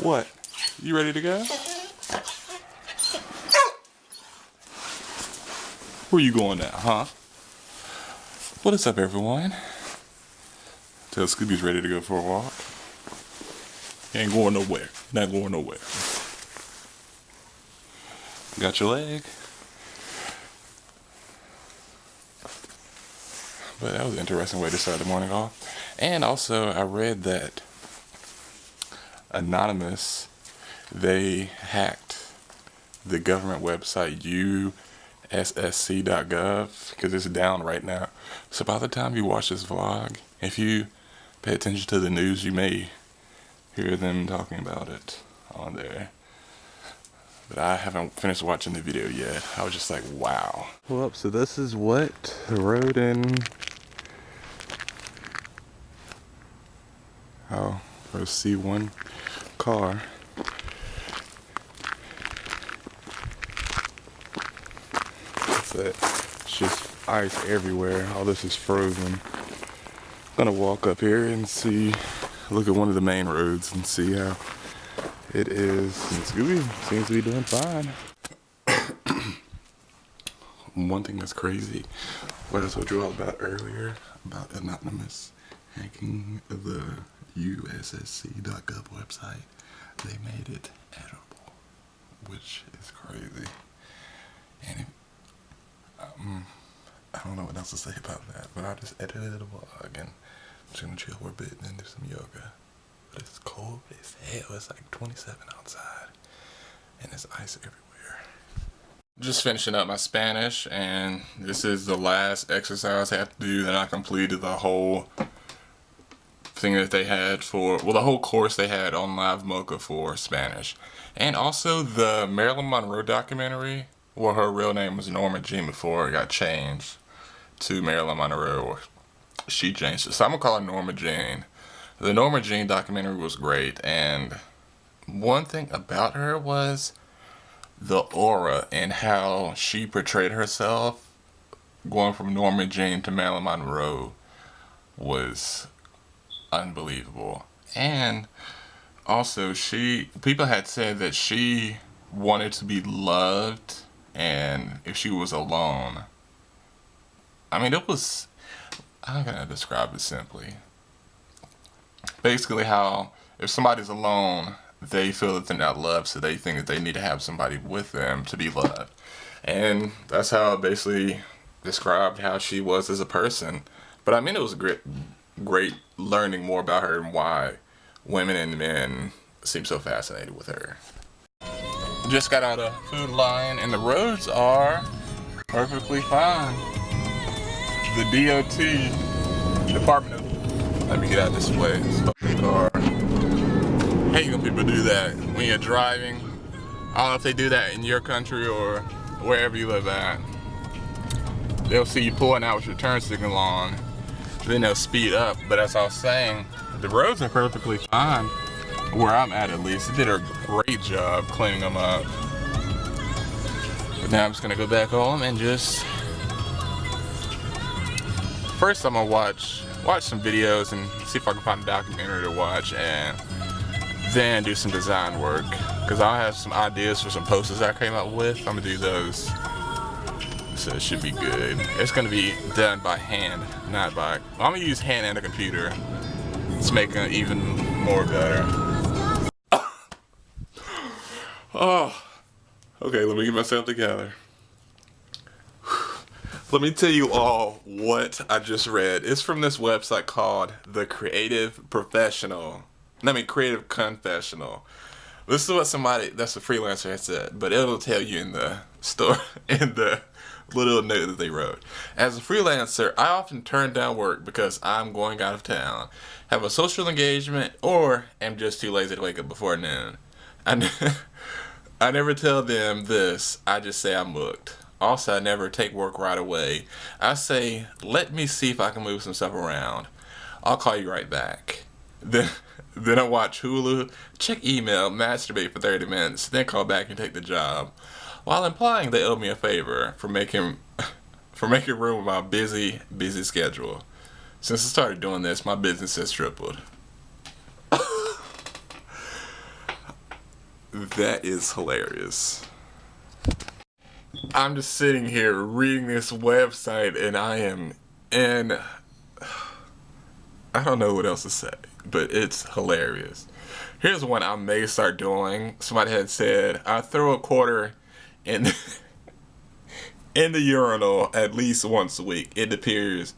What? You ready to go? Where you going now, huh? What is up, everyone? Tell Scooby's ready to go for a walk. He ain't going nowhere. Not going nowhere. Got your leg? But that was an interesting way to start the morning off. And also, I read that Anonymous, they hacked the government website ussc.gov because it's down right now. So by the time you watch this vlog, if you pay attention to the news, you may hear them talking about it on there. But I haven't finished watching the video yet. I was just like, wow. Well, so this is what the road in... Oh, there's C1 car. But it's just ice everywhere. All this is frozen. I'm gonna walk up here and see, look at one of the main roads and see how it is. And Scooby seems to be doing fine. One thing that's crazy, what I told you all about earlier, about Anonymous hacking the ussc.gov website, they made it editable, which is crazy. And I don't know what else to say about that, but I just edited a vlog and I'm just gonna chill for a bit and then do some yoga. But it's cold as hell. It's like 27 outside and there's ice everywhere. Just finishing up my Spanish, and this is the last exercise I have to do. Then I completed the whole thing that they had for, well, the whole course they had on Live Mocha for Spanish. And also the Marilyn Monroe documentary, well, her real name was Norma Jean before it got changed to Marilyn Monroe, or she changed it. So I'm gonna call her Norma Jean. The Norma Jean documentary was great, and one thing about her was the aura and how she portrayed herself going from Norma Jean to Marilyn Monroe was unbelievable. And also, people had said that she wanted to be loved, and if she was alone, I mean, it was, how can I describe it simply? Basically how if somebody's alone, they feel that they're not loved, so they think that they need to have somebody with them to be loved. And that's how it basically described how she was as a person. But I mean, it was great learning more about her and why women and men seem so fascinated with her. Just got out of Food Lion and the roads are perfectly fine. The DOT, Department of, let me get out this way, this fucking car. I hate when people do that when you're driving. I don't know if they do that in your country or wherever you live at. They'll see you pulling out with your turn signal on, then they'll speed up. But as I was saying, the roads are perfectly fine, where I'm at least. They did a great job cleaning them up. But now I'm just gonna go back home and just, first I'm gonna watch some videos and see if I can find a documentary to watch, and then do some design work, because I have some ideas for some posters I came up with. I'm gonna do those, so it should be good. It's gonna be done by hand, not by, I'm gonna use hand and a computer. It's making it even more better. Oh, okay, let me get myself together. Let me tell you all what I just read. It's from this website called The Creative Professional. Creative Confessional. This is what somebody that's a freelancer has said, but it'll tell you in the story, in the little note that they wrote. As a freelancer, I often turn down work because I'm going out of town, have a social engagement, or am just too lazy to wake up before noon. I never tell them this, I just say I'm booked. Also, I never take work right away. I say, let me see if I can move some stuff around. I'll call you right back. Then I watch Hulu, check email, masturbate for 30 minutes, then call back and take the job, while implying they owe me a favor for making room with my busy schedule. Since I started doing this, my business has tripled. That is hilarious. I'm just sitting here reading this website and I am in, I don't know what else to say, but it's hilarious. Here's one I may start doing. Somebody had said, I throw a quarter in in the urinal at least once a week. It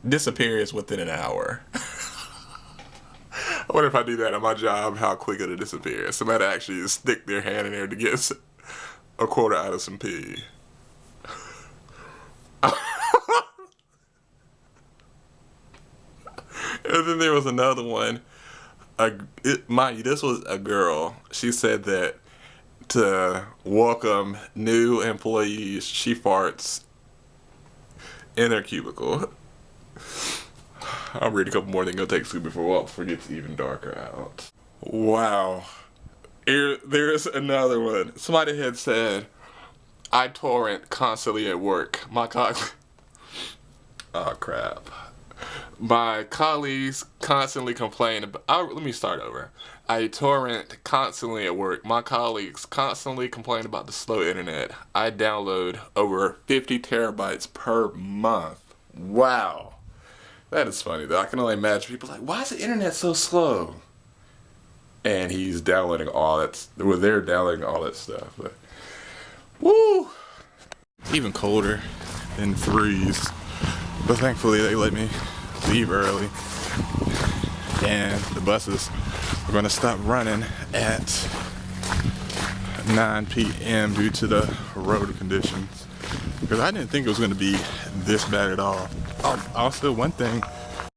disappears within an hour. I wonder if I do that at my job, how quick it'll disappear. Somebody actually stick their hand in there to get a quarter out of some pee. And then there was another one. Mind you, this was a girl. She said that to welcome new employees, she farts in their cubicle. I'll read a couple more, then go take a scoop before walk before it gets even darker out. Wow. There's another one. Somebody had said, I torrent constantly at work. Oh crap. My colleagues constantly complain about, let me start over. I torrent constantly at work. My colleagues constantly complain about the slow internet. I download over 50 terabytes per month. Wow. That is funny though. I can only imagine people like, why is the internet so slow? And he's downloading all that, well, they're downloading all that stuff. But, woo! Even colder than freeze. But thankfully they let me leave early. And the buses are gonna stop running at 9 p.m. due to the road conditions. Because I didn't think it was gonna be this bad at all. Also, one thing